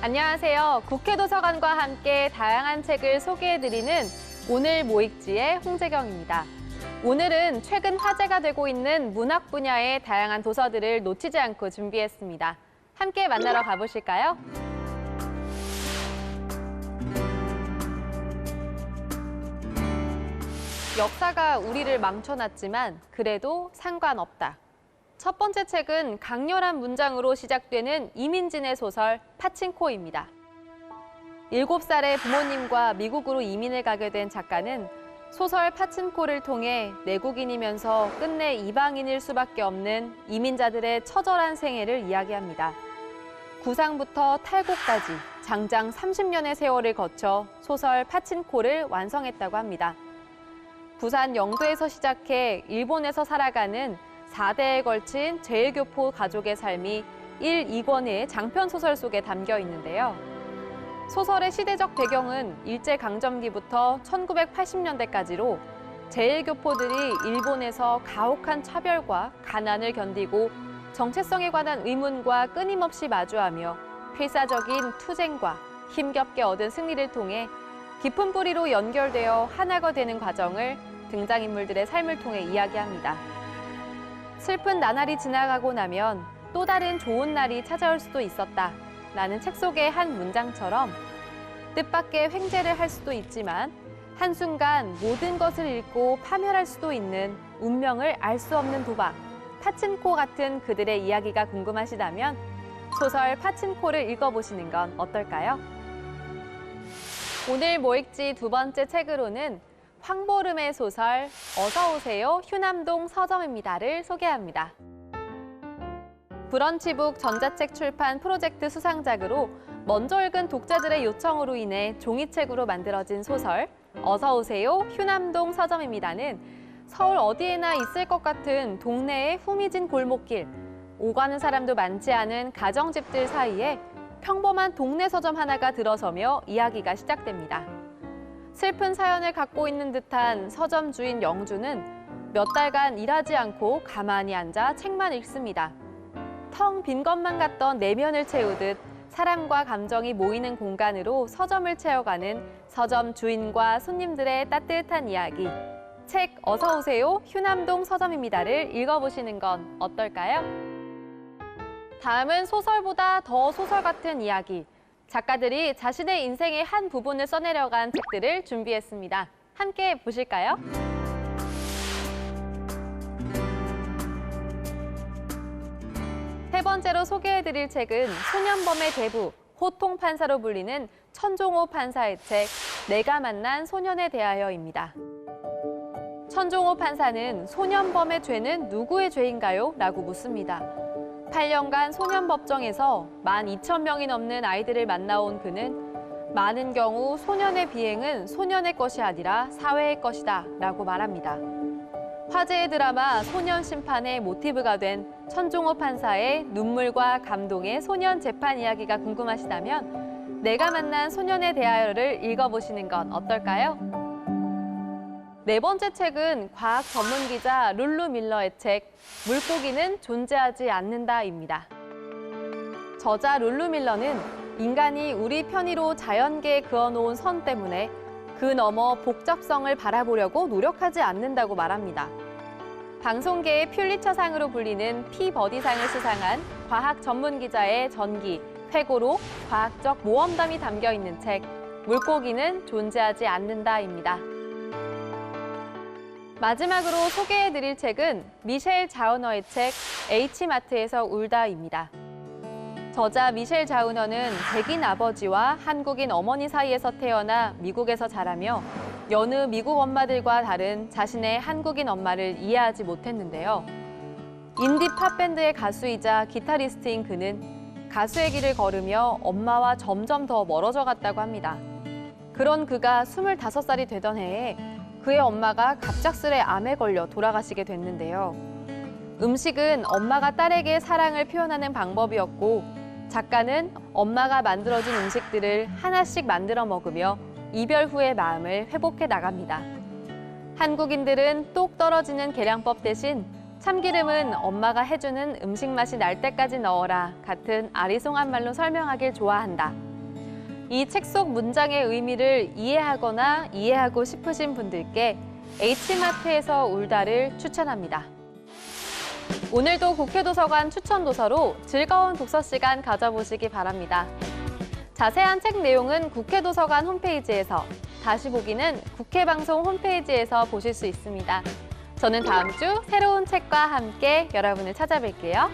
안녕하세요. 국회도서관과 함께 다양한 책을 소개해드리는 오늘 뭐 읽지의 홍재경입니다. 오늘은 최근 화제가 되고 있는 문학 분야의 다양한 도서들을 놓치지 않고 준비했습니다. 함께 만나러 가보실까요? 역사가 우리를 망쳐놨지만 그래도 상관없다. 첫 번째 책은 강렬한 문장으로 시작되는 이민진의 소설 파친코입니다. 7살의 부모님과 미국으로 이민을 가게 된 작가는 소설 파친코를 통해 내국인이면서 끝내 이방인일 수밖에 없는 이민자들의 처절한 생애를 이야기합니다. 구상부터 탈곡까지 장장 30년의 세월을 거쳐 소설 파친코를 완성했다고 합니다. 부산 영도에서 시작해 일본에서 살아가는 4대에 걸친 제일교포 가족의 삶이 1, 2권의 장편소설 속에 담겨 있는데요. 소설의 시대적 배경은 일제강점기부터 1980년대까지로 제일교포들이 일본에서 가혹한 차별과 가난을 견디고 정체성에 관한 의문과 끊임없이 마주하며 필사적인 투쟁과 힘겹게 얻은 승리를 통해 깊은 뿌리로 연결되어 하나가 되는 과정을 등장인물들의 삶을 통해 이야기합니다. 슬픈 나날이 지나가고 나면 또 다른 좋은 날이 찾아올 수도 있었다. 라는 책 속의 한 문장처럼 뜻밖의 횡재를 할 수도 있지만 한순간 모든 것을 잃고 파멸할 수도 있는 운명을 알 수 없는 도박, 파친코 같은 그들의 이야기가 궁금하시다면 소설 파친코를 읽어보시는 건 어떨까요? 오늘 뭐 읽지 두 번째 책으로는 황보름의 소설 어서 오세요 휴남동 서점입니다를 소개합니다. 브런치북 전자책 출판 프로젝트 수상작으로 먼저 읽은 독자들의 요청으로 인해 종이책으로 만들어진 소설 어서 오세요 휴남동 서점입니다는 서울 어디에나 있을 것 같은 동네의 후미진 골목길, 오가는 사람도 많지 않은 가정집들 사이에 평범한 동네 서점 하나가 들어서며 이야기가 시작됩니다. 슬픈 사연을 갖고 있는 듯한 서점 주인 영주는 몇 달간 일하지 않고 가만히 앉아 책만 읽습니다. 텅 빈 것만 같던 내면을 채우듯 사람과 감정이 모이는 공간으로 서점을 채워가는 서점 주인과 손님들의 따뜻한 이야기. 책 어서 오세요 휴남동 서점입니다를 읽어보시는 건 어떨까요? 다음은 소설보다 더 소설 같은 이야기. 작가들이 자신의 인생의 한 부분을 써내려간 책들을 준비했습니다. 함께 보실까요? 세 번째로 소개해드릴 책은 소년범의 대부, 호통판사로 불리는 천종호 판사의 책 내가 만난 소년에 대하여입니다. 천종호 판사는 소년범의 죄는 누구의 죄인가요? 라고 묻습니다. 8년간 소년법정에서 12,000명이 넘는 아이들을 만나온 그는 많은 경우 소년의 비행은 소년의 것이 아니라 사회의 것이다 라고 말합니다. 화제의 드라마 소년 심판의 모티브가 된 천종호 판사의 눈물과 감동의 소년 재판 이야기가 궁금하시다면 내가 만난 소년에 대하여를 읽어보시는 건 어떨까요? 네 번째 책은 과학 전문 기자 룰루 밀러의 책 물고기는 존재하지 않는다입니다. 저자 룰루 밀러는 인간이 우리 편의로 자연계에 그어놓은 선 때문에 그 너머 복잡성을 바라보려고 노력하지 않는다고 말합니다. 방송계의 퓰리처상으로 불리는 피버디상을 수상한 과학 전문 기자의 전기, 회고록, 과학적 모험담이 담겨 있는 책 물고기는 존재하지 않는다입니다. 마지막으로 소개해드릴 책은 미셸 자우너의 책 H마트에서 울다입니다. 저자 미셸 자우너는 백인 아버지와 한국인 어머니 사이에서 태어나 미국에서 자라며 여느 미국 엄마들과 다른 자신의 한국인 엄마를 이해하지 못했는데요. 인디 팝밴드의 가수이자 기타리스트인 그는 가수의 길을 걸으며 엄마와 점점 더 멀어져 갔다고 합니다. 그런 그가 25살이 되던 해에 그의 엄마가 갑작스레 암에 걸려 돌아가시게 됐는데요. 음식은 엄마가 딸에게 사랑을 표현하는 방법이었고 작가는 엄마가 만들어준 음식들을 하나씩 만들어 먹으며 이별 후의 마음을 회복해 나갑니다. 한국인들은 똑 떨어지는 계량법 대신 참기름은 엄마가 해주는 음식 맛이 날 때까지 넣어라 같은 아리송한 말로 설명하길 좋아한다. 이 책 속 문장의 의미를 이해하거나 이해하고 싶으신 분들께 H마트에서 울다를 추천합니다. 오늘도 국회도서관 추천도서로 즐거운 독서 시간 가져보시기 바랍니다. 자세한 책 내용은 국회도서관 홈페이지에서, 다시 보기는 국회방송 홈페이지에서 보실 수 있습니다. 저는 다음 주 새로운 책과 함께 여러분을 찾아뵐게요.